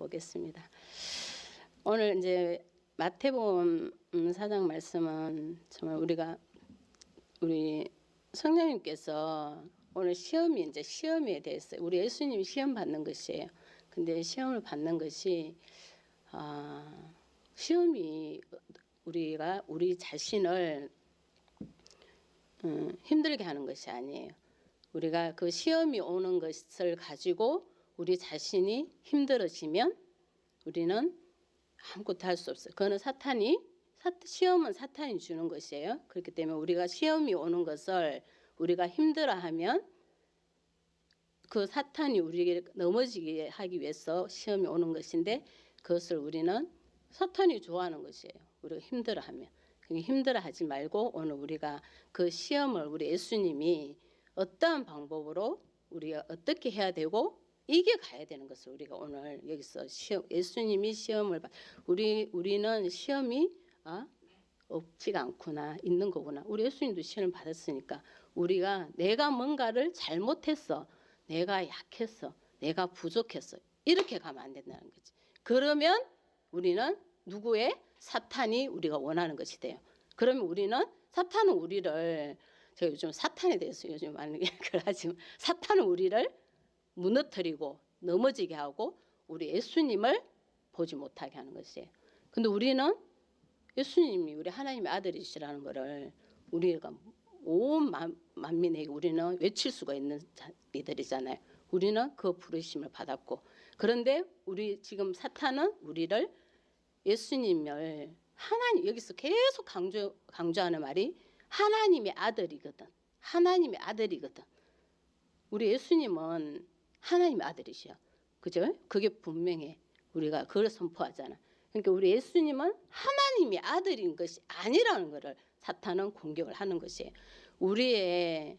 보겠습니다. 오늘 이제 마태복음 4장 말씀은 정말 우리 성령님께서 오늘 시험에 대해서 우리 예수님이 시험 받는 것이에요. 근데 시험을 받는 것이 시험이 우리가 우리 자신을 힘들게 하는 것이 아니에요. 우리가 그 시험이 오는 것을 가지고 우리 자신이 힘들어지면 우리는 아무것도 할 수 없어요. 그거는 시험은 사탄이 주는 것이에요. 그렇기 때문에 우리가 시험이 오는 것을 우리가 힘들어하면 그 사탄이 우리에게 넘어지게 하기 위해서 시험이 오는 것인데 그것을 우리는 사탄이 좋아하는 것이에요. 우리가 힘들어하면. 힘들어하지 말고 오늘 우리가 그 시험을 우리 예수님이 어떠한 방법으로 우리가 어떻게 해야 되고 이겨가야 되는 것을 우리가 오늘 여기서 예수님이 시험을 우리는 시험이 없지가 않구나, 있는 거구나. 우리 예수님도 시험을 받았으니까 우리가 내가 뭔가를 잘못했어, 내가 약했어, 내가 부족했어, 이렇게 가면 안 된다는 거지. 그러면 우리는 누구의 사탄이 우리가 원하는 것이 돼요. 그러면 사탄은 우리를, 제가 요즘 사탄에 대해서 요즘 많은 얘기를 하지만 사탄은 우리를 무너뜨리고 넘어지게 하고 우리 예수님을 보지 못하게 하는 것이에요. 근데 우리는 예수님이 우리 하나님의 아들이시라는 것을 우리가 온 만민에게 우리는 외칠 수가 있는 이들이잖아요. 우리는 그 부르심을 받았고, 그런데 우리 지금 사탄은 우리를 예수님을 여기서 계속 강조하는 말이 하나님의 아들이거든. 하나님의 아들이거든. 우리 예수님은 하나님의 아들이셔. 그죠? 그게 분명해. 우리가 그걸 선포하잖아. 그러니까 우리 예수님은 하나님의 아들인 것이 아니라는 것을 사탄은 공격을 하는 것이에요.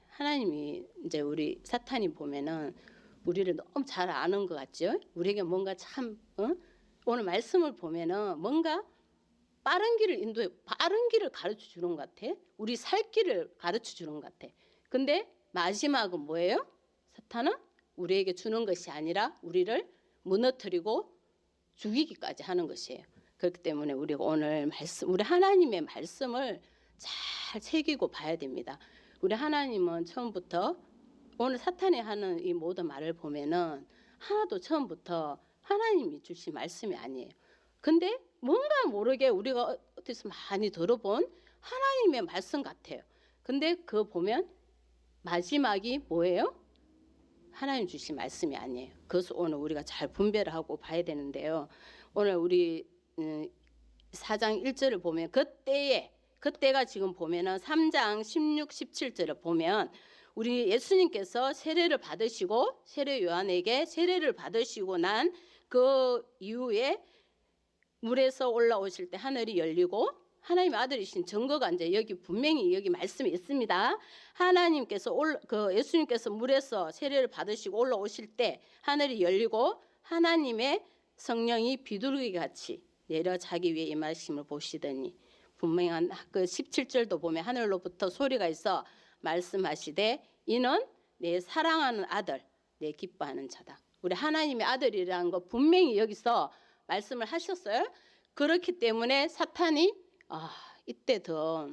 하나님이 이제 우리 사탄이 보면은 우리를 너무 잘 아는 것 같죠? 우리에게 뭔가 오늘 말씀을 보면은 뭔가 빠른 길을 가르쳐 주는 것 같아. 우리 살 길을 가르쳐 주는 것 같아. 근데 마지막은 뭐예요? 사탄은 우리에게 주는 것이 아니라 우리를 무너뜨리고 죽이기까지 하는 것이에요. 그렇기 때문에 우리가 오늘 우리 하나님의 말씀을 잘 새기고 봐야 됩니다. 우리 하나님은 처음부터 오늘 사탄이 하는 이 모든 말을 보면은 하나도 처음부터 하나님이 주신 말씀이 아니에요. 근데 뭔가 모르게 우리가 어디서 많이 들어본 하나님의 말씀 같아요. 근데 그거 보면 마지막이 뭐예요? 하나님 주신 말씀이 아니에요. 그것을 오늘 우리가 잘 분별을 하고 봐야 되는데요. 오늘 우리 4장 1절을 보면 그때가 지금 보면은 3장 16, 17절을 보면 우리 예수님께서 세례를 받으시고 세례 요한에게 세례를 받으시고 난 그 이후에 물에서 올라오실 때 하늘이 열리고 하나님의 아들이신 증거가 이제 분명히 여기 말씀이 있습니다. 예수님께서 물에서 세례를 받으시고 올라오실 때 하늘이 열리고 하나님의 성령이 비둘기 같이 내려 자기 위에 임하심을 보시더니 분명한 그 17절도 보면 하늘로부터 소리가 있어 말씀하시되 이는 내 사랑하는 아들, 내 기뻐하는 자다. 우리 하나님의 아들이라는 거 분명히 여기서 말씀을 하셨어요. 그렇기 때문에 사탄이 이때 더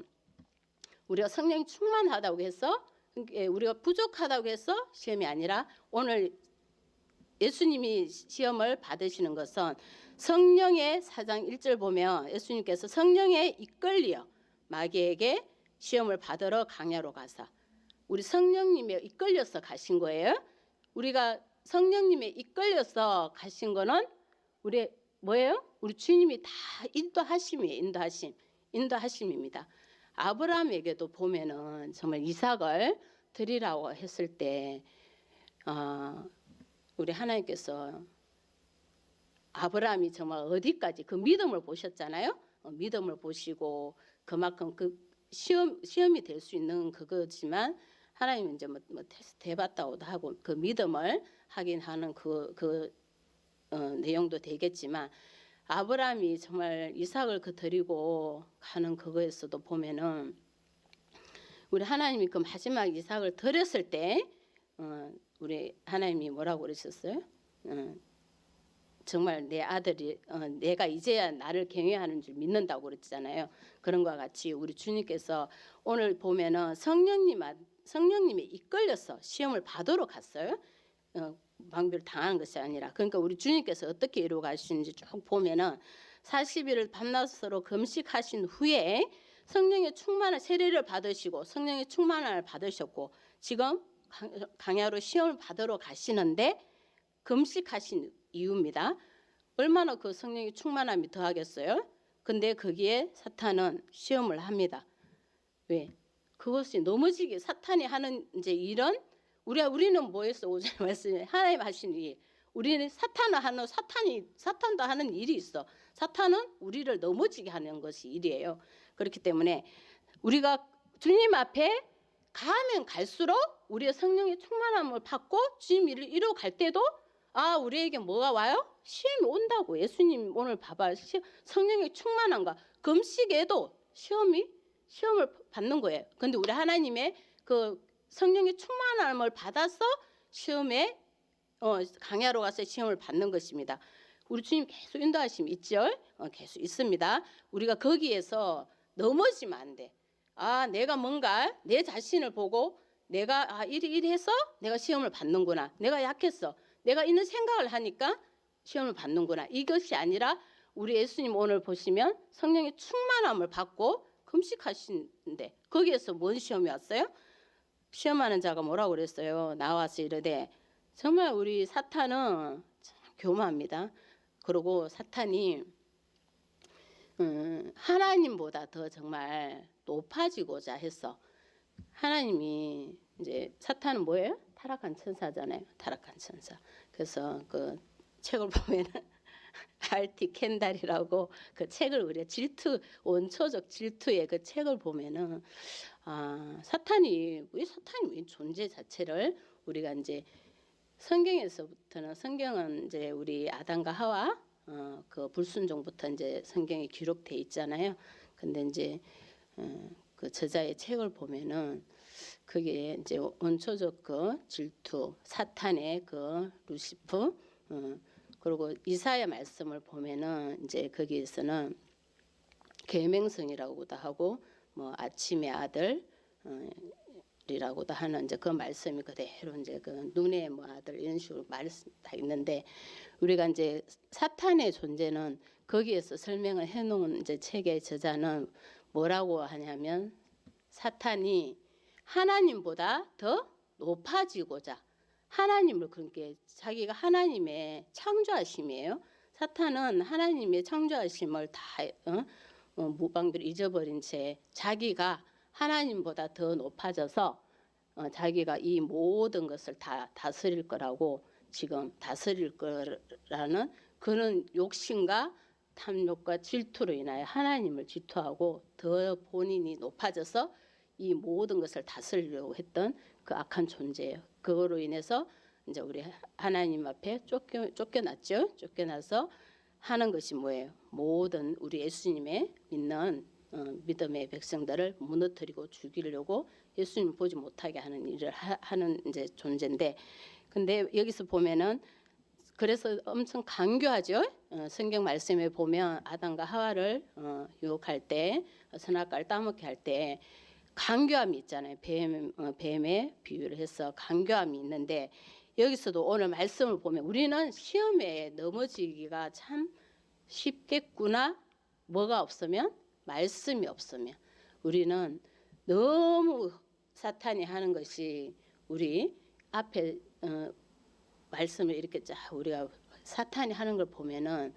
우리가 성령이 충만하다고 해서 우리가 부족하다고 해서 시험이 아니라 오늘 예수님이 시험을 받으시는 것은 성령의 4장 1절 보면 예수님께서 성령에 이끌려 마귀에게 시험을 받으러 강야로 가사 우리 성령님에 이끌려서 가신 거예요. 우리가 성령님에 이끌려서 가신 거는 우리 뭐예요? 우리 주님이 다 인도하심이에요. 인도하심입니다. 아브라함에게도 보면은 정말 이삭을 드리라고 했을 때 우리 하나님께서 아브라함이 정말 어디까지 그 믿음을 보셨잖아요. 믿음을 보시고 그만큼 그 시험이 될 수 있는 그거지만 하나님은 이제 뭐 테스트 해봤다고도 하고 그 믿음을 확인하는 내용도 되겠지만 아브라함이 정말 이삭을 드리고 가는 그거에서도 보면은 우리 하나님이 그 마지막 이삭을 드렸을 때 우리 하나님이 뭐라고 그러셨어요? 정말 내 아들이 내가 이제야 나를 경외하는 줄 믿는다고 그랬잖아요. 그런 것과 같이 우리 주님께서 오늘 보면은 성령님이 이끌려서 시험을 받으러 갔어요. 방비를 당하는 것이 아니라. 그러니까 우리 주님께서 어떻게 이루어 가시는지 쭉 보면은 40일을 밤낮으로 금식하신 후에 성령의 충만한 세례를 받으시고 성령의 충만함을 받으셨고 지금 광야로 시험을 받으러 가시는데 금식하신 이유입니다. 얼마나 그 성령의 충만함이 더하겠어요? 근데 거기에 사탄은 시험을 합니다. 왜? 그것이 넘어지게 사탄이 하는 이제 일은 우리는 뭐였어? 오전에 말씀에 하나님 하신 일. 우리는 사탄도 하는 일이 있어. 사탄은 우리를 넘어지게 하는 것이 일이에요. 그렇기 때문에 우리가 주님 앞에 가면 갈수록 우리의 성령의 충만함을 받고 주님 일을 이루어 갈 때도 우리에게 뭐가 와요? 시험이 온다고. 예수님 오늘 봐봐. 성령의 충만함과 금식에도 시험을 받는 거예요. 근데 우리 하나님의 그 성령의 충만함을 받아서 시험에 강야로 가서 시험을 받는 것입니다. 우리 주님 계속 인도하심이 있죠. 계속 있습니다. 우리가 거기에서 넘어지면 안 돼. 내가 뭔가 내 자신을 보고 내가 이리 해서 내가 시험을 받는구나. 내가 약했어. 내가 이런 생각을 하니까 시험을 받는구나. 이것이 아니라 우리 예수님 오늘 보시면 성령의 충만함을 받고 금식하시는데 거기에서 뭔 시험이 왔어요? 시험하는 자가 뭐라고 그랬어요? 나와서 이르되 정말 우리 사탄은 참 교만합니다. 그리고 사탄이 하나님보다 더 정말 높아지고자 했어. 하나님이 이제 사탄은 뭐예요? 타락한 천사잖아요. 타락한 천사. 그래서 그 책을 보면은 알티 켄달이라고 그 책을 우리가 질투 원초적 질투의 그 책을 보면은 사탄이 존재 자체를 우리가 이제 성경에서부터는 성경은 이제 우리 아담과 하와 그 불순종부터 이제 성경에 기록돼 있잖아요. 근데 이제 그 저자의 책을 보면은 그게 이제 원초적 그 질투, 사탄의 그 루시프, 그리고 이사야 말씀을 보면은 이제 거기에서는 계명성이라고도 하고 뭐 아침의 아들 이라고도 하는 이제 그 말씀이 그대로 이제 그 눈의 뭐 아들 이런 식으로 말씀 다 있는데 우리가 이제 사탄의 존재는 거기에서 설명을 해놓은 이제 책의 저자는 뭐라고 하냐면 사탄이 하나님보다 더 높아지고자 하나님을 그렇게 자기가 하나님의 창조하심이에요. 사탄은 하나님의 창조하심을 다 무방비로 잊어버린 채 자기가 하나님보다 더 높아져서 자기가 이 모든 것을 다 다스릴 거라고 지금 다스릴 거라는 그런 욕심과 탐욕과 질투로 인하여 하나님을 질투하고 더 본인이 높아져서 이 모든 것을 다스리려고 했던 그 악한 존재예요. 그거로 인해서 이제 우리 하나님 앞에 쫓겨났죠. 쫓겨나서 하는 것이 뭐예요? 모든 우리 예수님의 믿는 믿음의 백성들을 무너뜨리고 죽이려고 예수님 보지 못하게 하는 일을 하는 이제 존재인데, 근데 여기서 보면은 그래서 엄청 강교하죠. 성경 말씀에 보면 아담과 하와를 유혹할 때 선악과를 따먹게 할 때 강교함이 있잖아요. 뱀의 비유를 해서 강교함이 있는데 여기서도 오늘 말씀을 보면 우리는 시험에 넘어지기가 참 쉽겠구나. 뭐가 없으면? 말씀이 없으면. 우리는 너무 사탄이 하는 것이 우리 앞에 말씀을 이렇게 우리가 사탄이 하는 걸 보면은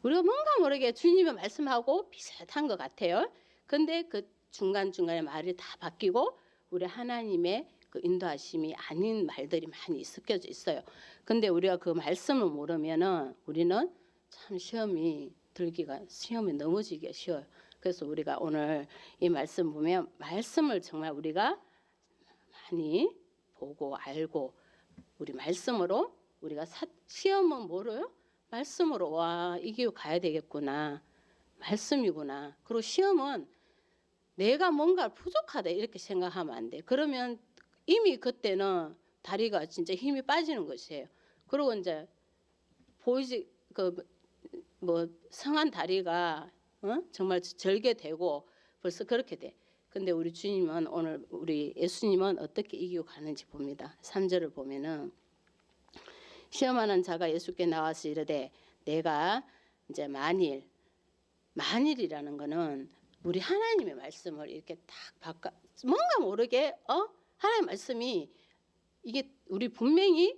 우리가 뭔가 모르게 주님의 말씀하고 비슷한 것 같아요. 근데 그 중간중간에 말이 다 바뀌고 우리 하나님의 그 인도하심이 아닌 말들이 많이 섞여져 있어요. 근데 우리가 그 말씀을 모르면은 우리는 참 시험에 넘어지기가 쉬워요. 그래서 우리가 오늘 이 말씀 보면 말씀을 정말 우리가 많이 보고 알고 우리 말씀으로 우리가 시험은 뭐로요? 말씀으로 이기고 가야 되겠구나. 말씀이구나. 그리고 시험은 내가 뭔가 부족하다 이렇게 생각하면 안 돼. 그러면 이미 그때는 다리가 진짜 힘이 빠지는 것이에요. 그리고 이제 그 뭐 성한 다리가 정말 절개되고 벌써 그렇게 돼. 근데 우리 주님은 오늘 우리 예수님은 어떻게 이기고 가는지 봅니다. 3절을 보면은 시험하는 자가 예수께 나와서 이르되 내가 이제 만일이라는 거는 우리 하나님의 말씀을 이렇게 딱 바꿔 뭔가 모르게 하나님의 말씀이 이게 우리 분명히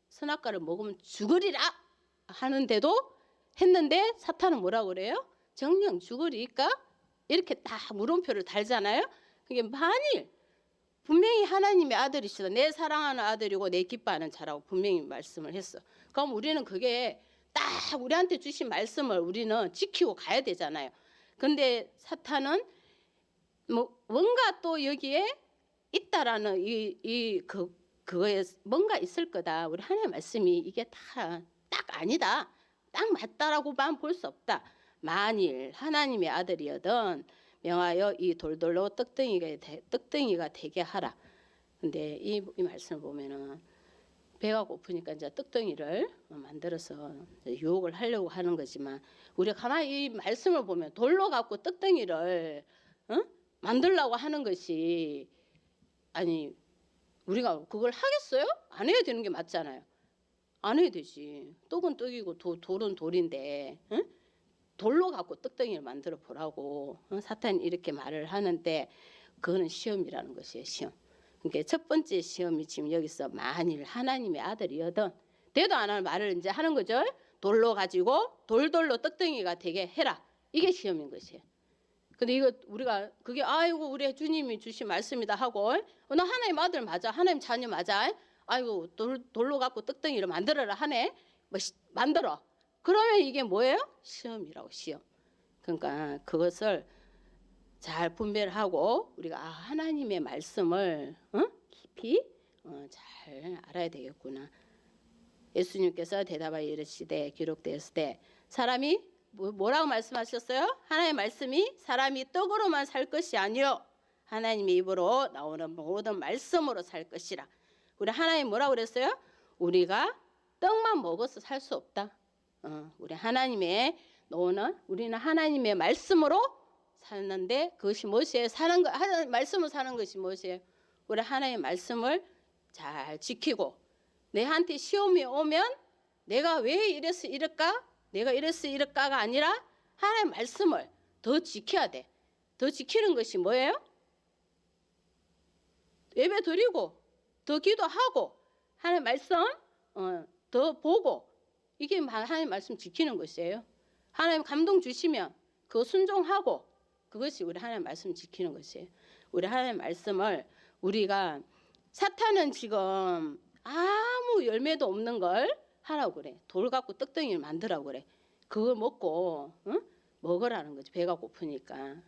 선악과를 먹으면 죽으리라 하는데도 했는데 사탄은 뭐라고 그래요? 정녕 죽으리까? 이렇게 딱 물음표를 달잖아요. 그게 만일 분명히 하나님의 아들이시다. 내 사랑하는 아들이고 내 기뻐하는 자라고 분명히 말씀을 했어. 그럼 우리는 그게 딱 우리한테 주신 말씀을 우리는 지키고 가야 되잖아요. 근데 사탄은 뭔가 또 여기에 있다라는 그거에 뭔가 있을 거다. 우리 하나님의 말씀이 이게 딱 아니다. 딱 맞다라고만 볼 수 없다. 만일 하나님의 아들이여든 명하여 이 돌돌로 떡덩이가 되게 하라. 근데 이 말씀을 보면은 배가 고프니까 이제 떡덩이를 만들어서 유혹을 하려고 하는 거지만 우리가 가만히 이 말씀을 보면 돌로 갖고 떡덩이를 만들려고 하는 것이 아니 우리가 그걸 하겠어요? 안 해야 되는 게 맞잖아요. 안 해야 되지. 떡은 떡이고 돌은 돌인데 돌로 갖고 떡덩이를 만들어 보라고 사탄이 이렇게 말을 하는데 그거는 시험이라는 것이에요. 시험. 그러니까 첫 번째 시험이 지금 여기서 만일 하나님의 아들이여든 대도 안 하는 말을 이제 하는 거죠. 돌로 가지고 돌돌로 떡덩이가 되게 해라. 이게 시험인 것이에요. 근데 이거 우리가 그게 아이고 우리 주님이 주신 말씀이다 하고 나 하나님 아들 맞아. 하나님 자녀 맞아. 아이고 돌로 갖고 떡덩이를 만들어라 하네. 만들어. 그러면 이게 뭐예요? 시험이라고 시험. 그러니까 그것을 잘 분별하고 우리가 하나님의 말씀을 깊이 잘 알아야 되겠구나. 예수님께서 대답하여 이르시되 기록되었을 때 사람이 뭐라고 말씀하셨어요? 하나님의 말씀이 사람이 떡으로만 살 것이 아니요 하나님의 입으로 나오는 모든 말씀으로 살 것이라. 우리 하나님 뭐라고 그랬어요? 우리가 떡만 먹어서 살 수 없다. 우리 하나님의 우리는 하나님의 말씀으로 사는데 그것이 무엇이에요? 하나님의 말씀으로 사는 것이 무엇이에요? 우리 하나님의 말씀을 잘 지키고 내한테 시험이 오면 내가 왜 이래서 이럴까? 내가 이래서 이럴까가 아니라 하나님의 말씀을 더 지켜야 돼. 더 지키는 것이 뭐예요? 예배 드리고 더 기도하고 하나님의 말씀 더 보고 이게 하나님의 말씀 지키는 것이에요. 하나님 감동 주시면 그거 순종하고 그것이 우리 하나님의 말씀 지키는 것이에요. 우리 하나님의 말씀을 우리가 사탄은 지금 아무 열매도 없는 걸 하라고 그래. 돌 갖고 떡덩이를 만들라고 그래. 그걸 먹고 먹으라는 거지. 배가 고프니까.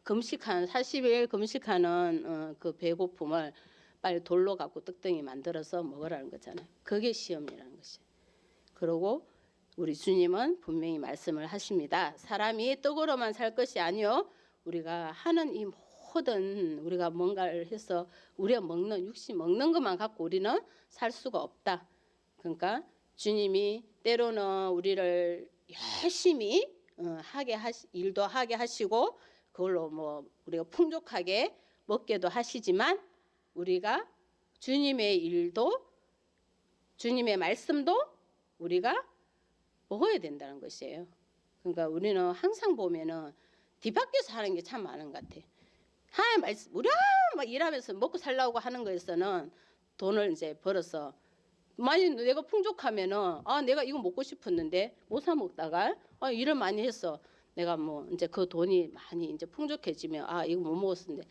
금식한 40일 금식하는 그 배고픔을 빨리 돌로 갖고 떡덩이 만들어서 먹으라는 거잖아요. 그게 시험이라는 것이에요. 그리고 우리 주님은 분명히 말씀을 하십니다. 사람이 떡으로만 살 것이 아니요 우리가 하는 이 모든 우리가 뭔가를 해서 우리가 먹는 육신 먹는 것만 갖고 우리는 살 수가 없다. 그러니까 주님이 때로는 우리를 열심히 일도 하게 하시고 그걸로 뭐 우리가 풍족하게 먹게도 하시지만 우리가 주님의 일도 주님의 말씀도 우리가 먹어야 된다는 것이에요. 그러니까 우리는 항상 보면은 뒤바뀌어서 하는 게 참 많은 것 같아. 하나님 말씀 우리가 막 일하면서 먹고 살려고 하는 거에서는 돈을 이제 벌어서 만약 내가 풍족하면은 내가 이거 먹고 싶었는데 못 사 먹다가 일을 많이 했어. 내가 뭐 이제 그 돈이 많이 이제 풍족해지면 이거 못 먹었는데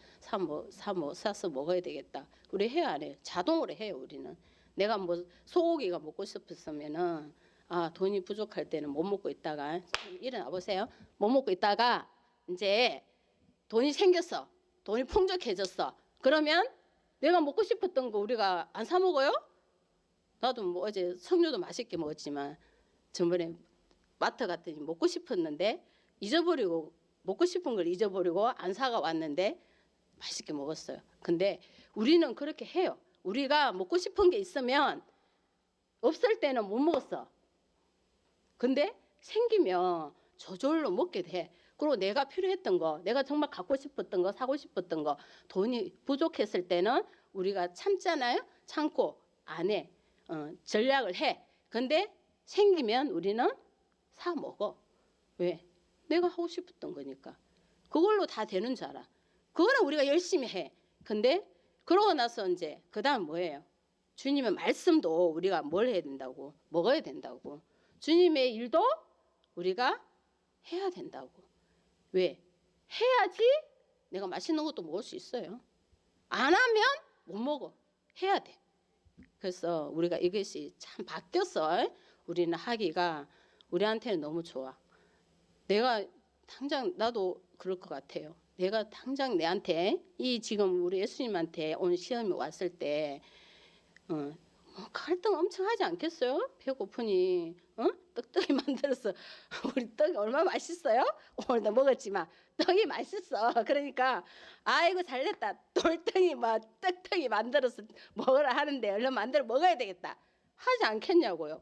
사서 먹어야 되겠다. 우리 해야 안 해요. 자동으로 해요. 우리는 내가 뭐 소고기가 먹고 싶었으면은 돈이 부족할 때는 못 먹고 있다가 일어나 보세요. 못 먹고 있다가 이제 돈이 생겼어. 돈이 풍족해졌어. 그러면 내가 먹고 싶었던 거 우리가 안 사 먹어요? 나도 뭐 어제 석류도 맛있게 먹었지만 전번에 마트 갔더니 먹고 싶었는데 잊어버리고 먹고 싶은 걸 잊어버리고 안 사가 왔는데 맛있게 먹었어요. 근데 우리는 그렇게 해요. 우리가 먹고 싶은 게 있으면 없을 때는 못 먹었어. 근데 생기면 저절로 먹게 돼. 그리고 내가 필요했던 거, 내가 정말 갖고 싶었던 거, 사고 싶었던 거, 돈이 부족했을 때는 우리가 참잖아요. 참고 안 해. 전략을 해. 근데 생기면 우리는 사 먹어. 왜? 내가 하고 싶었던 거니까. 그걸로 다 되는 줄 알아. 그거는 우리가 열심히 해. 근데 그러고 나서 이제 그다음 뭐예요? 주님의 말씀도 우리가 뭘 해야 된다고? 먹어야 된다고. 주님의 일도 우리가 해야 된다고. 왜? 해야지 내가 맛있는 것도 먹을 수 있어요. 안 하면 못 먹어. 해야 돼. 그래서 우리가 이것이 참 바뀌었어. 우리는 하기가 우리한테는 너무 좋아. 내가 당장 나도 그럴 것 같아요. 내가 당장 내한테 이 지금 우리 예수님한테 온 시험이 왔을 때 갈등 엄청 하지 않겠어요? 배고프니 떡떡이 만들어서 우리 떡이 얼마나 맛있어요? 오늘도 먹었지만 떡이 맛있어. 그러니까 아이고 잘됐다. 돌덩이 막 떡떡이 만들어서 먹으라 하는데 얼른 만들어 먹어야 되겠다. 하지 않겠냐고요.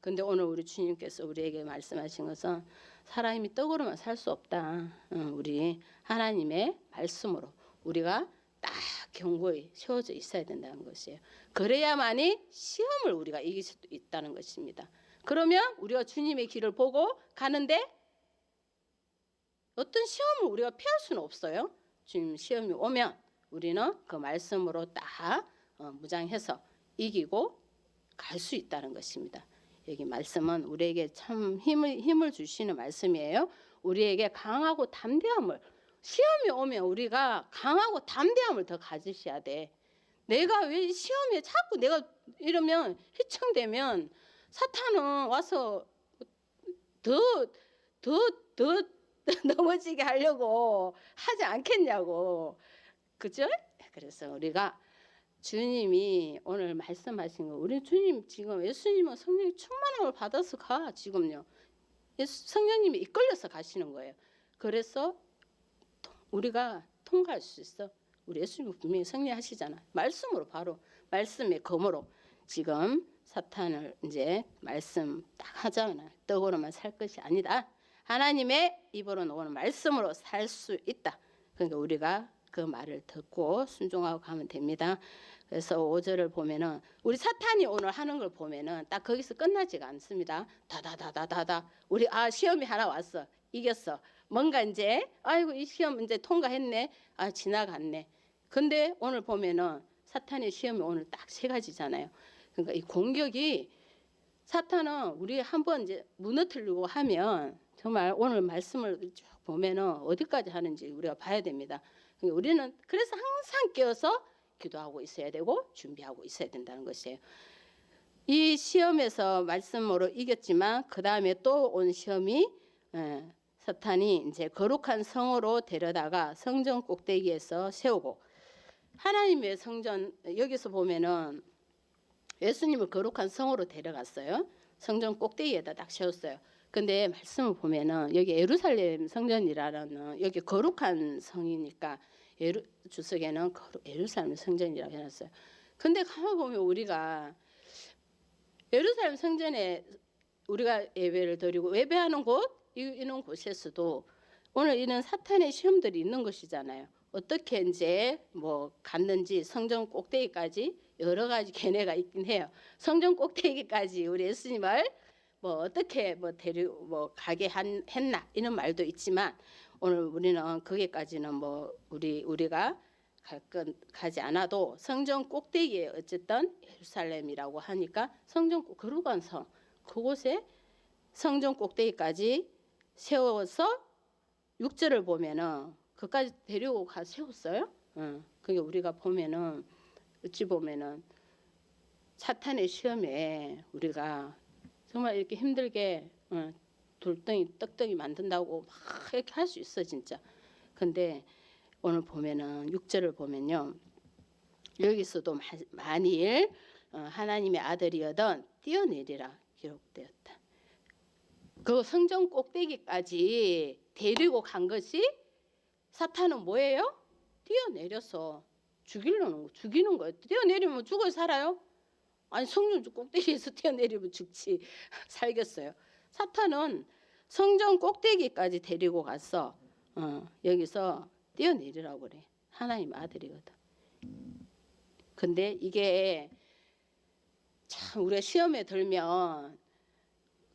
근데 오늘 우리 주님께서 우리에게 말씀하신 것은 사람이 떡으로만 살 수 없다. 우리 하나님의 말씀으로 우리가 딱 견고히 세워져 있어야 된다는 것이에요. 그래야만이 시험을 우리가 이길 수 있다는 것입니다. 그러면 우리가 주님의 길을 보고 가는데 어떤 시험을 우리가 피할 수는 없어요. 주님 시험이 오면 우리는 그 말씀으로 딱 무장해서 이기고 갈 수 있다는 것입니다. 여기 말씀은 우리에게 참 힘을 주시는 말씀이에요. 우리에게 강하고 담대함을 시험이 오면 우리가 강하고 담대함을 더 가지셔야 돼. 내가 왜 시험에 자꾸 내가 이러면 휘청되면 사탄은 와서 더 넘어지게 하려고 하지 않겠냐고. 그죠? 그래서 우리가 주님이 오늘 말씀하신 거 우리 주님 지금 예수님은 성령 충만함을 받아서 가 지금요. 성령님이 이끌려서 가시는 거예요. 그래서 우리가 통과할 수 있어. 우리 예수님 분명히 승리하시잖아. 말씀으로 바로 말씀의 검으로 지금 사탄을 이제 말씀 딱 하잖아. 떡으로만 살 것이 아니다. 하나님의 입으로 나오는 말씀으로 살 수 있다. 그러니까 우리가 그 말을 듣고 순종하고 가면 됩니다. 그래서 5절을 보면은 우리 사탄이 오늘 하는 걸 보면은 딱 거기서 끝나지가 않습니다. 다다다다다다 우리 시험이 하나 왔어. 이겼어. 뭔가 이제 아이고 이 시험 이제 통과했네. 지나갔네. 근데 오늘 보면은 사탄의 시험이 오늘 딱 3가지잖아요. 그러니까 이 공격이 사탄은 우리 한번 이제 무너뜨리고 하면 정말 오늘 말씀을 쭉 보면은 어디까지 하는지 우리가 봐야 됩니다. 우리는 그래서 항상 깨어서 기도하고 있어야 되고 준비하고 있어야 된다는 것이에요. 이 시험에서 말씀으로 이겼지만 그 다음에 또 온 시험이 사탄이 이제 거룩한 성으로 데려다가 성전 꼭대기에서 세우고 하나님의 성전 여기서 보면은 예수님을 거룩한 성으로 데려갔어요. 성전 꼭대기에다 딱 세웠어요. 근데 말씀을 보면은 여기 예루살렘 성전이라는 여기 거룩한 성이니까 주석에는 예루살렘 성전이라고 해놨어요. 근데 가만 보면 우리가 예루살렘 성전에 우리가 예배를 드리고 예배하는 곳 이런 곳에서도 오늘 이런 사탄의 시험들이 있는 것이잖아요. 어떻게 이제 뭐 갔는지 성전 꼭대기까지 여러 가지 견해가 있긴 해요. 성전 꼭대기까지 우리 예수님을 뭐 어떻게 뭐 데리고 가게 했나 이런 말도 있지만 오늘 우리는 거기까지는 뭐 우리가 가지 않아도 성전 꼭대기에 어쨌든 예루살렘이라고 하니까 성전 거룩한 성 그곳에 성전 꼭대기까지 세워서 6절을 보면은 그까지 데리고 가 세웠어요. 그게 우리가 보면은 어찌 보면은 사탄의 시험에 우리가 정말 이렇게 힘들게 돌덩이 떡덩이 만든다고 막 이렇게 할 수 있어 진짜. 근데 오늘 보면은 6절을 보면요. 여기서도 만일 하나님의 아들이여든 뛰어내리라 기록되었다. 그 성전 꼭대기까지 데리고 간 것이 사탄은 뭐예요? 뛰어내려서 죽이는 거예요. 뛰어내리면 죽어 살아요? 아니 성전 꼭대기에서 뛰어내리면 죽지 살겠어요. 사탄은 성전 꼭대기까지 데리고 가서 여기서 뛰어내리라고 그래. 하나님 아들이거든. 근데 이게 참 우리가 시험에 들면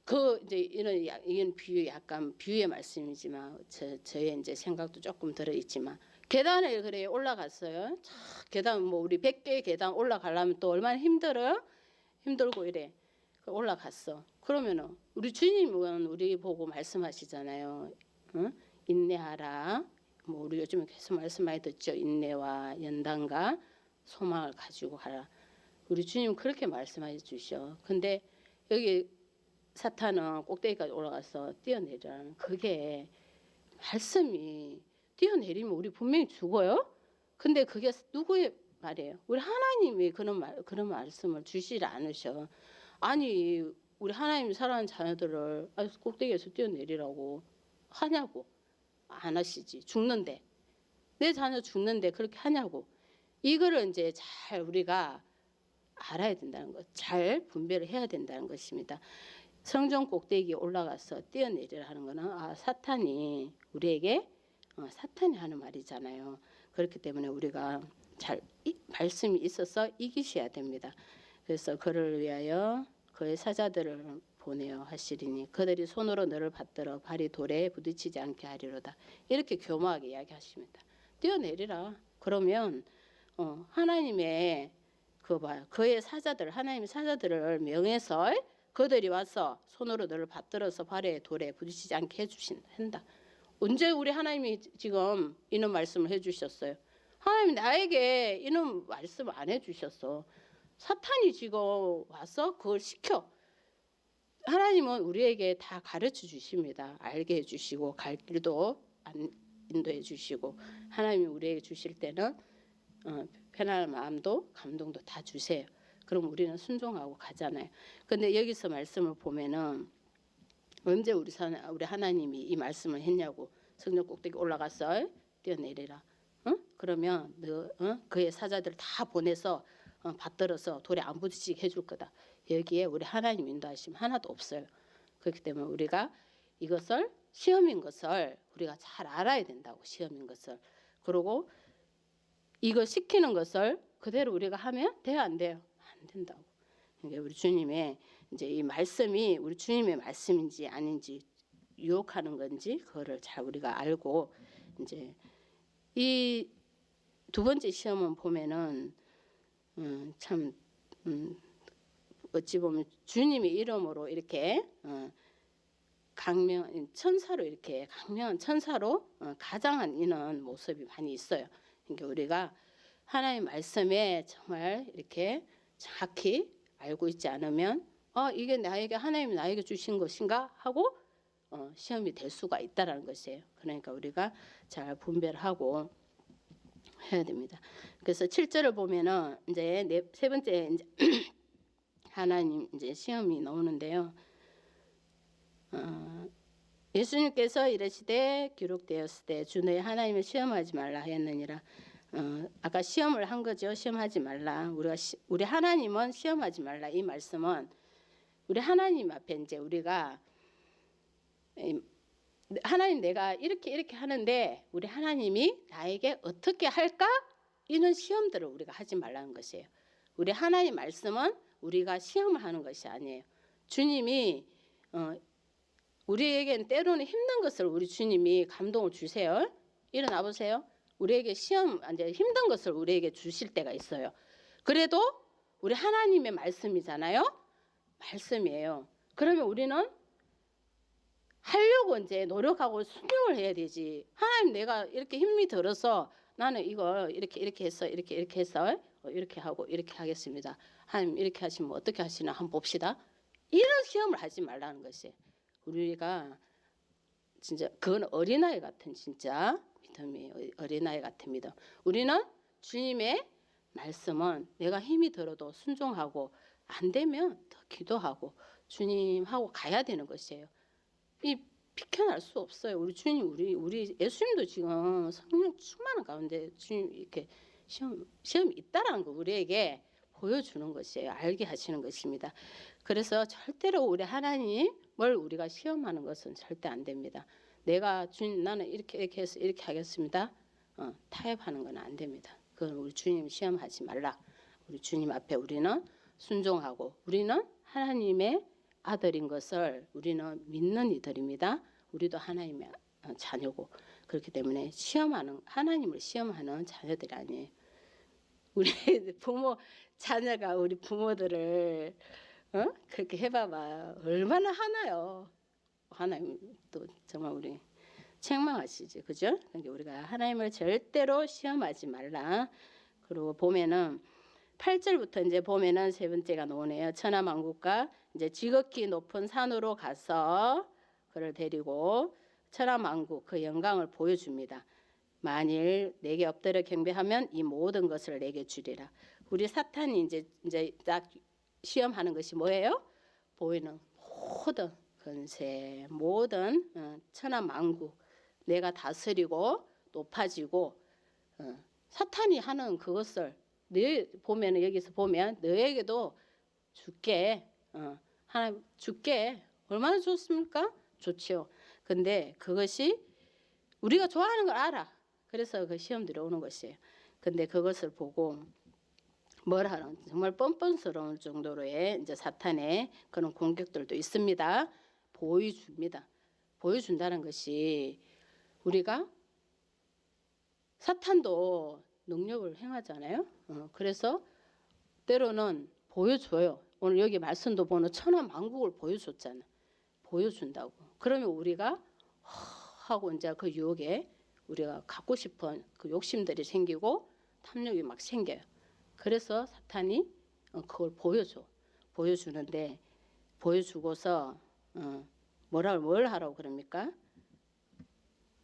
그 이제 이런 비유 약간 비유의 말씀이지만 저의 이제 생각도 조금 들어 있지만 계단에 그래 올라갔어요. 참 계단 뭐 우리 100개 계단 올라가려면 또 얼마나 힘들고 이래. 올라갔어. 그러면은 우리 주님은 우리 보고 말씀하시잖아요. 응? 인내하라. 뭐 우리 요즘에 계속 말씀 많이 듣죠. 인내와 연단과 소망을 가지고 가라. 우리 주님 그렇게 말씀해 주셔. 근데 여기 사탄은 꼭대기까지 올라가서 뛰어내리라는 그게 말씀이 뛰어내리면 우리 분명히 죽어요. 근데 그게 누구의 말이에요? 우리 하나님이 그런 말씀을 주시지 않으셔. 아니 우리 하나님 사랑하는 자녀들을 꼭대기에서 뛰어내리라고 하냐고. 안 하시지. 죽는데 내 자녀 죽는데 그렇게 하냐고. 이거를 이제 잘 우리가 알아야 된다는 것, 잘 분별을 해야 된다는 것입니다. 성전 꼭대기에 올라가서 뛰어내리라 하는 것은 사탄이 우리에게 사탄이 하는 말이잖아요. 그렇기 때문에 우리가 잘 말씀이 있어서 이기셔야 됩니다. 그래서 그를 위하여 그의 사자들을 보내어 하시리니 그들이 손으로 너를 받들어 발이 돌에 부딪히지 않게 하리로다. 이렇게 교묘하게 이야기하십니다. 뛰어내리라. 그러면 하나님의 그의 사자들 하나님의 사자들을 명해서 그들이 와서 손으로 너를 받들어서 발에 돌에 부딪히지 않게 해주신다. 언제 우리 하나님이 지금 이런 말씀을 해주셨어요? 하나님이 나에게 이런 말씀을 안 해주셨어. 사탄이 지금 와서 그걸 시켜. 하나님은 우리에게 다 가르쳐 주십니다. 알게 해주시고 갈 길도 인도해 주시고 하나님이 우리에게 주실 때는 편안한 마음도 감동도 다 주세요. 그럼 우리는 순종하고 가잖아요. 근데 여기서 말씀을 보면은 언제 우리 하나님이 이 말씀을 했냐고. 성전 꼭대기 올라가서 뛰어내리라. 그러면 그의 사자들 다 보내서 받들어서 돌에 안 부딪히게 해줄 거다. 여기에 우리 하나님 인도하심 하나도 없어요. 그렇기 때문에 우리가 이것을 시험인 것을 우리가 잘 알아야 된다고. 시험인 것을. 그리고 이거 시키는 것을 그대로 우리가 하면 돼요, 안 돼요? 안 된다고. 그러니까 우리 주님의 이제 이 말씀이 우리 주님의 말씀인지 아닌지 유혹하는 건지 그거를 잘 우리가 알고 이제 이 두 번째 시험은 보면은 참 어찌 보면 주님의 이름으로 이렇게 강명 천사로 이렇게 강명한 천사로 가장한 이런 모습이 많이 있어요. 그러니까 우리가 하나님의 말씀에 정말 이렇게 정확히 알고 있지 않으면 이게 하나님이 나에게 주신 것인가 하고 시험이 될 수가 있다라는 것이에요. 그러니까 우리가 잘 분별하고 해야 됩니다. 그래서 7절을 보면은 이제 세 번째 이제 하나님 이제 시험이 나오는데요. 예수님께서 이르시되 기록되었을 때 주 너희 하나님을 시험하지 말라 하였느니라. 아까 시험을 한 거죠. 시험하지 말라. 우리 하나님은 시험하지 말라. 이 말씀은 우리 하나님 앞에 이제 우리가 하나님 내가 이렇게 하는데 우리 하나님이 나에게 어떻게 할까? 이런 시험들을 우리가 하지 말라는 것이에요. 우리 하나님 말씀은 우리가 시험을 하는 것이 아니에요. 주님이 우리에겐 때로는 힘든 것을 우리 주님이 감동을 주세요. 일어나 보세요. 우리에게 이제 힘든 것을 우리에게 주실 때가 있어요. 그래도 우리 하나님의 말씀이잖아요. 말씀이에요. 그러면 우리는 하려고 이제 노력하고 순종을 해야 되지. 하나님 내가 이렇게 힘이 들어서 나는 이거 이렇게 해서 이렇게 해서 이렇게 하고 이렇게 하겠습니다. 하나님 이렇게 하시면 어떻게 하시나 한번 봅시다. 이런 시험을 하지 말라는 것이. 우리가 진짜 그건 어린아이 같은 진짜 믿음이에요. 어린아이 같은 믿음. 우리는 주님의 말씀은 내가 힘이 들어도 순종하고 안 되면 더 기도하고 주님하고 가야 되는 것이에요. 이 비켜날 수 없어요. 우리 주님, 우리 예수님도 지금 성령 충만한 가운데 주님 이렇게 시험이 있다라는 거 우리에게 보여주는 것이에요. 알게 하시는 것입니다. 그래서 절대로 우리 하나님은 우리가 시험하는 것은 절대 안 됩니다. 주님 나는 이렇게 해서 이렇게 하겠습니다. 타협하는 건 안 됩니다. 그건 우리 주님 시험하지 말라. 우리 주님 앞에 우리는 순종하고 우리는 하나님의 아들인 것을 우리는 믿는 이들입니다. 우리도 하나님의 자녀고 그렇기 때문에 하나님을 시험하는 자녀들이 아니에요. 우리 자녀가 우리 부모들을 그렇게 해봐봐 얼마나 하나요. 하나님 또 정말 우리 책망하시지, 그죠? 그러니까 우리가 하나님을 절대로 시험하지 말라. 그리고 보면은 8절부터 이제 보면은 세 번째가 나오네요. 천하만국과 이제 지극히 높은 산으로 가서 그를 데리고 천하만국 그 영광을 보여줍니다. 만일 내게 엎드려 경배하면 이 모든 것을 내게 주리라. 우리 사탄이 이제 딱 시험하는 것이 뭐예요? 보이는 모든 권세, 모든 천하만국 내가 다스리고 높아지고 사탄이 하는 그것을 보면 여기서 보면 너에게도 줄게. 하나님 줄게. 얼마나 좋습니까? 좋지요. 근데 그것이 우리가 좋아하는 걸 알아. 그래서 그 시험들이 오는 것이에요. 근데 그것을 보고 뭘 하는 정말 뻔뻔스러울 정도로의 이제 사탄의 그런 공격들도 있습니다. 보여줍니다. 보여준다는 것이 우리가 사탄도 능력을 행하잖아요. 그래서 때로는 보여줘요. 오늘 여기 말씀도 보는 천하만국을 보여줬잖아. 보여준다고. 그러면 우리가 하고 이제 그 유혹에 우리가 갖고 싶은 그 욕심들이 생기고 탐욕이 막 생겨요. 그래서 사탄이 그걸 보여주는데 보여주고서 뭘 하라고 그럽니까?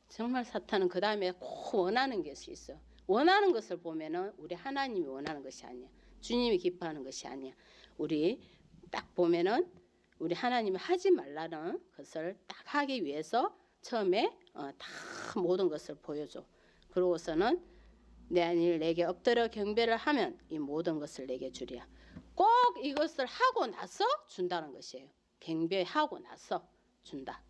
정말 사탄은 그 다음에 꼭 원하는 것이 있어. 원하는 것을 보면은 우리 하나님이 원하는 것이 아니야. 주님이 기뻐하는 것이 아니야. 우리 딱 보면은 우리 하나님이 하지 말라는 것을 딱 하기 위해서 처음에 다 모든 것을 보여줘. 그러고서는 내게 엎드려 경배를 하면 이 모든 것을 내게 주리야. 꼭 이것을 하고 나서 준다는 것이에요. 경배하고 나서 준다.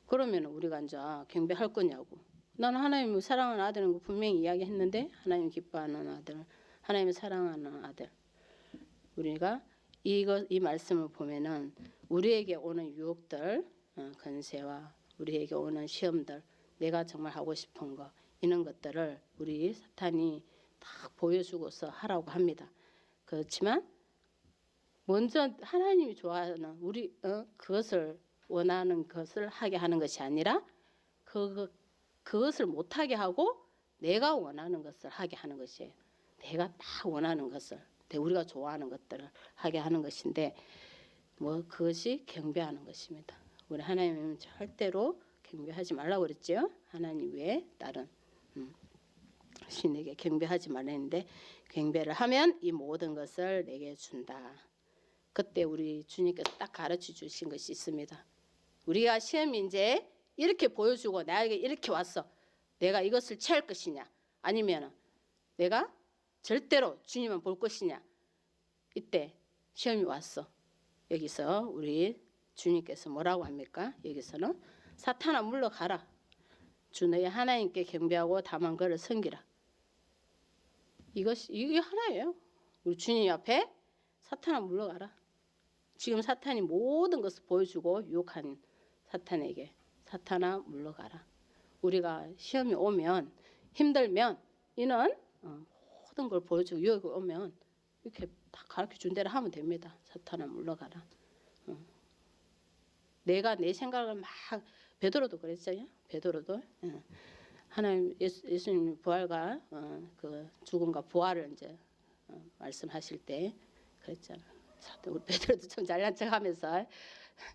그러면 우리가 이제 경배할 거냐고. 나는 하나님을 사랑하는 아들인 거 분명히 이야기했는데 하나님 기뻐하는 아들, 하나님을 사랑하는 아들. 우리가 이 말씀을 보면은 우리에게 오는 유혹들, 권세와 우리에게 오는 시험들, 내가 정말 하고 싶은 거 이런 것들을 우리 사탄이 딱 보여주고서 하라고 합니다. 그렇지만 먼저 하나님이 좋아하는 우리 그것을 원하는 것을 하게 하는 것이 아니라 그것을 못하게 하고 내가 원하는 것을 하게 하는 것이에요. 내가 딱 원하는 것을 우리가 좋아하는 것들을 하게 하는 것인데 그것이 경배하는 것입니다. 우리 하나님은 절대로 경배하지 말라고 그랬죠. 하나님 외에 다른 신에게 경배하지 말랬는데 경배를 하면 이 모든 것을 내게 준다. 그때 우리 주님께서 딱 가르쳐 주신 것이 있습니다. 우리가 시험이 이제 이렇게 보여주고 나에게 이렇게 왔어. 내가 이것을 채울 것이냐 아니면 내가 절대로 주님만 볼 것이냐. 이때 시험이 왔어. 여기서 우리 주님께서 뭐라고 합니까? 여기서는 사탄아 물러가라. 주 너희 하나님께 경배하고 다만 그를 섬기라. 이게 하나예요. 우리 주님 앞에 사탄아 물러가라. 지금 사탄이 모든 것을 보여주고 유혹한 사탄에게 사탄아 물러가라. 우리가 시험이 오면 힘들면 이는 모든 걸 보여주고 유혹이 오면 이렇게 다 가르쳐 준 대로 하면 됩니다. 사탄아 물러가라. 내가 내 생각을 막 베드로도 그랬잖아요. 베드로도 하나님 예수님 부활과 그 죽음과 부활을 이제 말씀하실 때 그랬잖아. 우리 베드로도 좀 잘난 척하면서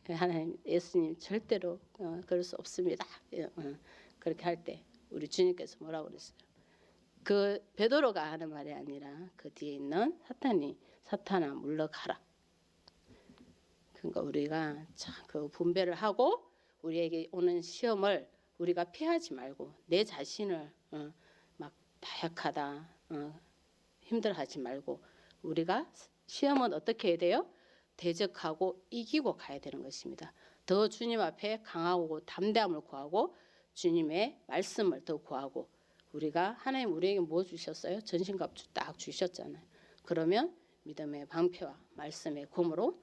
하나님 예수님 절대로 그럴 수 없습니다. 그렇게 할 때 우리 주님께서 뭐라고 그랬어요? 그 베드로가 하는 말이 아니라 그 뒤에 있는 사탄아 물러가라. 그러니까 우리가 그 분별을 하고 우리에게 오는 시험을 우리가 피하지 말고 내 자신을 막 다약하다 힘들어하지 말고 우리가 시험은 어떻게 해야 돼요? 대적하고 이기고 가야 되는 것입니다. 더 주님 앞에 강하고 담대함을 구하고 주님의 말씀을 더 구하고 우리가 하나님 우리에게 뭐 주셨어요? 전신갑주 딱 주셨잖아요. 그러면 믿음의 방패와 말씀의 검으로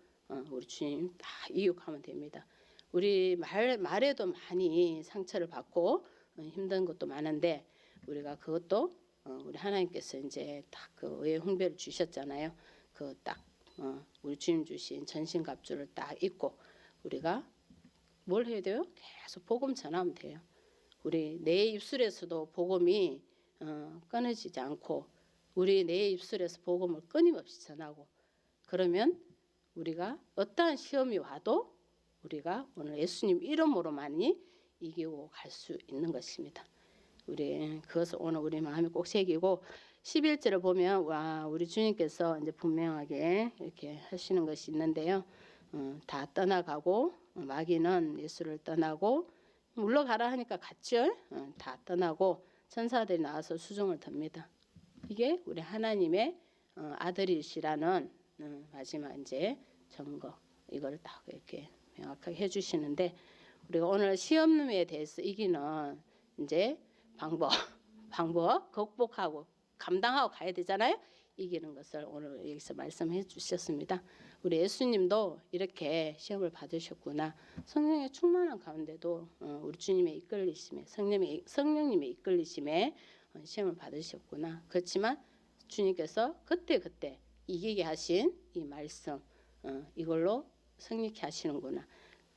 우리 주님 다 이육하면 됩니다. 우리 말에도 많이 상처를 받고 힘든 것도 많은데 우리가 그것도 우리 하나님께서 이제 딱 그 의의 훈배를 주셨잖아요. 그 딱 우리 주님 주신 전신갑주를 딱 입고 우리가 뭘 해야 돼요? 계속 복음 전하면 돼요. 우리 내 입술에서도 복음이 끊어지지 않고 우리 내 입술에서 복음을 끊임없이 전하고 그러면 우리가 어떠한 시험이 와도 우리가 오늘 예수님 이름으로만이 이기고 갈 수 있는 것입니다. 우리 그것을 오늘 우리 마음에 꼭 새기고 11절을 보면 와 우리 주님께서 이제 분명하게 이렇게 하시는 것이 있는데요. 다 떠나가고 마귀는 예수를 떠나고 물러가라 하니까 갔죠. 다 떠나고 천사들이 나와서 수종을 듭니다. 이게 우리 하나님의 아들이시라는 마지막 이제 증거 이걸 딱 이렇게 명확하게 해주시는데 우리가 오늘 시험에 대해서 이기는 이제 방법 극복하고 감당하고 가야 되잖아요. 이기는 것을 오늘 여기서 말씀해 주셨습니다. 우리 예수님도 이렇게 시험을 받으셨구나. 성령의 충만한 가운데도 우리 주님의 이끌리심에 성령님의 이끌리심에 시험을 받으셨구나. 그렇지만 주님께서 그때 이기게 하신 이 말씀 이걸로 승리케 하시는구나.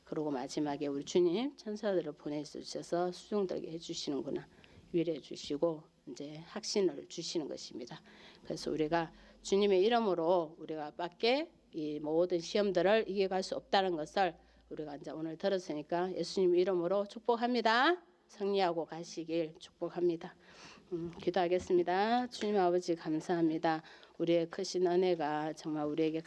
그리고 마지막에 우리 주님 천사들을 보내주셔서 수종들게 해주시는구나. 위로해 주시고 이제 확신을 주시는 것입니다. 그래서 우리가 주님의 이름으로 우리가 밖에 이 모든 시험들을 이겨갈 수 없다는 것을 우리가 이제 오늘 들었으니까 예수님 이름으로 축복합니다. 승리하고 가시길 축복합니다. 기도하겠습니다. 주님 아버지 감사합니다. 우리의 크신 은혜가 정말 우리에게